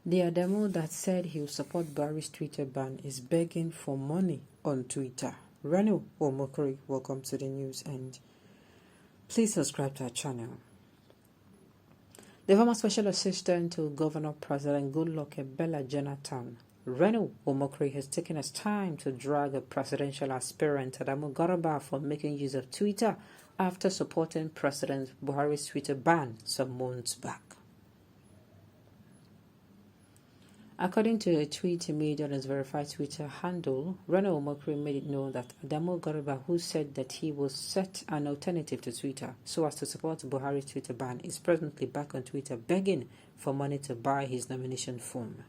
The Adamu that said he will support Buhari's Twitter ban is begging for money on Twitter. Omokri, welcome to the news and please subscribe to our channel. The former Special Assistant to Governor President Goodluck Ebele Jonathan, Omokri, has taken his time to drag a presidential aspirant Adamu for making use of Twitter after supporting President Buhari's Twitter ban some months back. According to a tweet he made on his verified Twitter handle, Omokri made it known that Adamu, who said that he will set an alternative to Twitter so as to support Buhari's Twitter ban, is presently back on Twitter begging for money to buy his nomination form.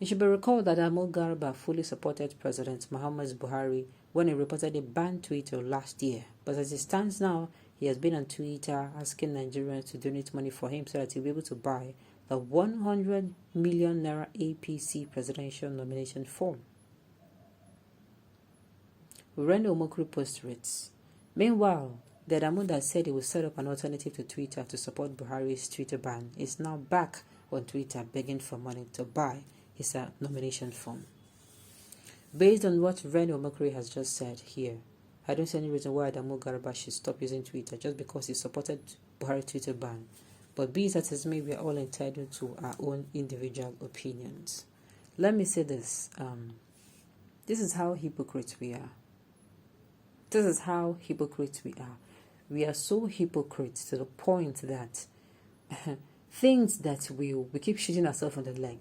It should be recalled that Adamu fully supported President Muhammad Buhari when he reportedly banned Twitter last year, but as it stands now, he has been on Twitter asking Nigerians to donate money for him so that he'll be able to buy the 100 million naira APC presidential nomination form. Omokri post reads, meanwhile, the Adamu that said he would set up an alternative to Twitter to support Buhari's Twitter ban is now back on Twitter begging for money to buy his nomination form. Based on what Omokri has just said here, I don't see any reason why Adamu should stop using Twitter just because he supported Buhari's Twitter ban. But be it as may, we are all entitled to our own individual opinions. Let me say this. This is how hypocrites we are. This is how hypocrites we are. We are so hypocrites to the point that things that we keep shooting ourselves on the leg.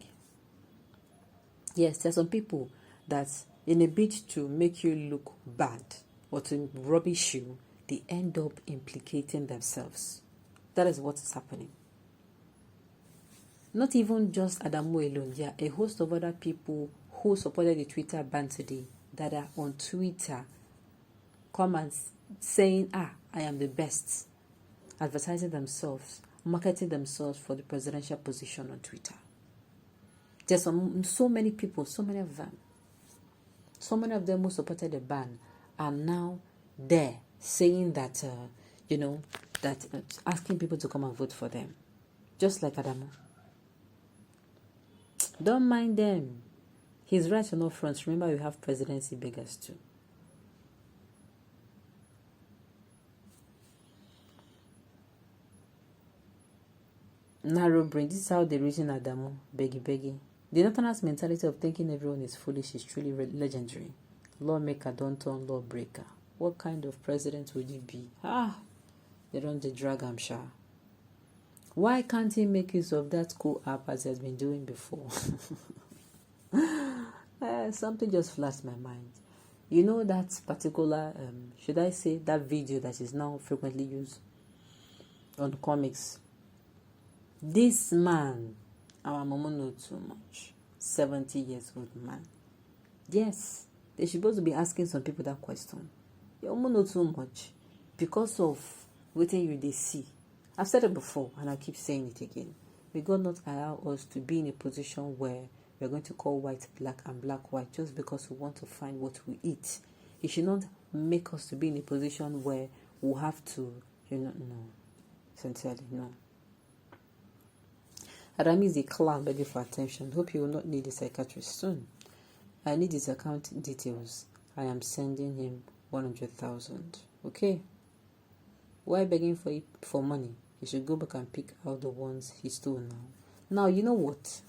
Yes, there are some people that in a bid to make you look bad or to rubbish you, they end up implicating themselves. That is what is happening. Not even just Adamu alone. There are a host of other people who supported the Twitter ban today that are on Twitter comments saying, I am the best. Advertising themselves, marketing themselves for the presidential position on Twitter. There's so many people, so many of them. So many of them who supported the ban are now there saying that, asking people to come and vote for them. Just like Adamu. Don't mind them. He's right on all fronts. Remember, we have presidency beggars too. Narrow brain. This is how they reason Adamu. Beggy. The Northerners' mentality of thinking everyone is foolish is truly legendary. Lawmaker don't turn lawbreaker. What kind of president would you be? They don't drag him, sha. Why can't he make use of that cool app as he has been doing before? Something just flashed my mind. You know that particular, should I say, that video that is now frequently used on comics? This man, our mama knows too much. 70 years old man. Yes, they're supposed to be asking some people that question. Your mama knows too much because of what you see. I've said it before and I keep saying it again. May God not allow us to be in a position where we're going to call white black and black white just because we want to find what we eat. It should not make us to be in a position where we'll have to, no. Sincerely, no. Adamu is a clown begging for attention. Hope you will not need a psychiatrist soon. I need his account details. I am sending him 100,000. Okay? Why begging for money? He should go back and pick out the ones he stole now. Now, you know what?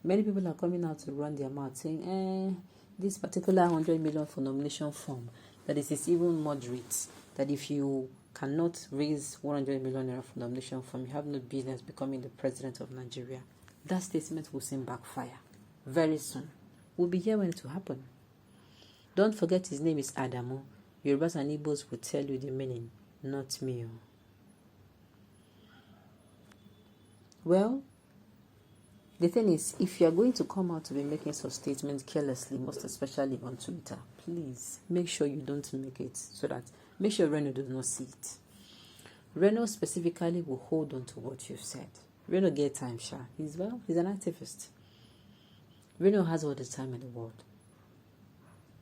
Many people are coming out to run their mouth saying, this particular 100 million for nomination form, that it is even moderate. That if you cannot raise 100 million naira for nomination form, you have no business becoming the president of Nigeria. That statement will soon backfire very soon. We'll be here when it will happen. Don't forget his name is Adamu. Yorubas and Igbos will tell you the meaning, not me. Well, the thing is, if you are going to come out to be making such statements carelessly, most especially on Twitter, please make sure you don't make it so that make sure Reno does not see it. Reno specifically will hold on to what you've said. Reno get time, Sha. He's an activist. Reno has all the time in the world.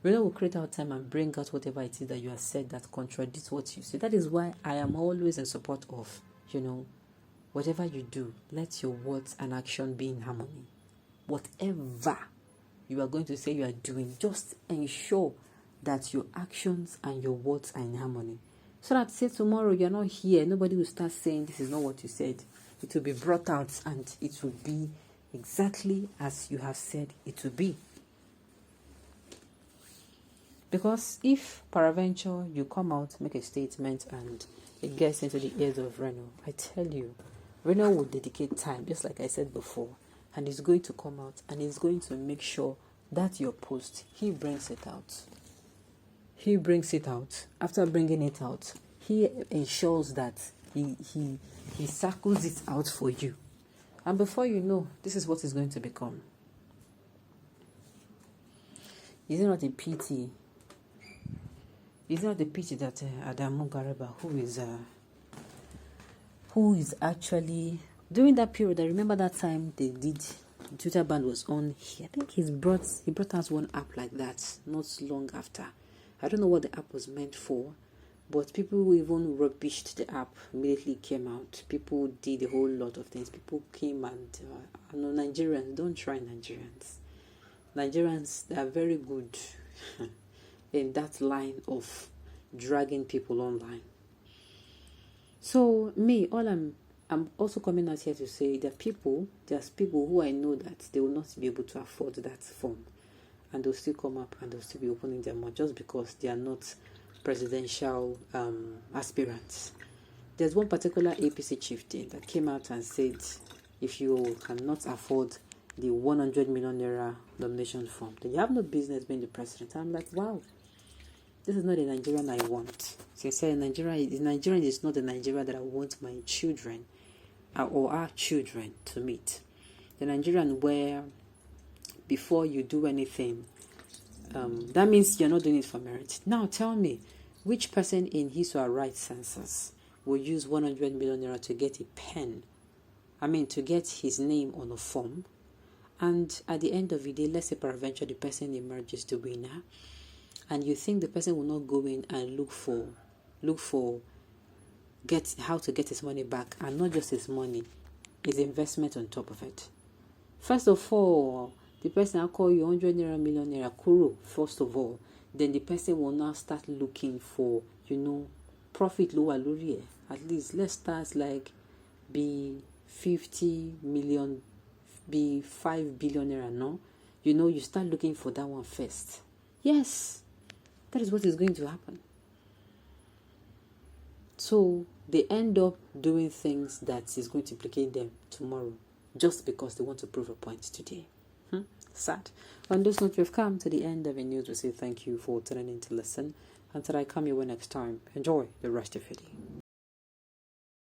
Reno will create out time and bring out whatever it is that you have said that contradicts what you say. That is why I am always in support of, whatever you do, let your words and action be in harmony. Whatever you are going to say you are doing, just ensure that your actions and your words are in harmony. So that say tomorrow you're not here, nobody will start saying this is not what you said. It will be brought out and it will be exactly as you have said it will be. Because if peradventure you come out, make a statement and it gets into the ears of Reno, I tell you, Reno will dedicate time, just like I said before, and he's going to come out and he's going to make sure that your post, he brings it out. He brings it out. After bringing it out, he ensures that he circles it out for you. And before you know, this is what it's going to become. Is it not a pity? Is it not a pity that Adamu Gareba, who is actually during that period? I remember that time they did Twitter ban was on. I think he brought out one app like that not long after. I don't know what the app was meant for, but people who even rubbished the app immediately came out. People did a whole lot of things. People came and I know Nigerians, don't try Nigerians. Nigerians, they are very good in that line of dragging people online. So me, I'm also coming out here to say that there's people who I know that they will not be able to afford that form, and they'll still come up and they'll still be opening their mouth just because they are not presidential aspirants. There's one particular APC chieftain that came out and said, if you cannot afford the 100 million naira nomination form, then you have no business being the president. I'm like, wow, this is not the Nigerian I want. Sincerely, Nigeria is not the Nigeria that I want my children or our children to meet. The Nigerian where before you do anything, that means you're not doing it for merit. Now tell me, which person in his or her right senses will use 100 million naira to get a pen? To get his name on a form, and at the end of the day, let's say peradventure the person emerges the winner, and you think the person will not go in and look for how to get his money back, and not just his money, his investment on top of it. First of all, the person will call you 100 million naira kuro, first of all. Then the person will now start looking for, profit lower lori. At least let's start like be 50 million, be 5 billion naira, no? You start looking for that one first. Yes, that is what is going to happen. So they end up doing things that is going to implicate them tomorrow just because they want to prove a point today. Sad. On this note, we've come to the end of the news. We say thank you for tuning in to listen. Until I come your way next time, enjoy the rest of your day.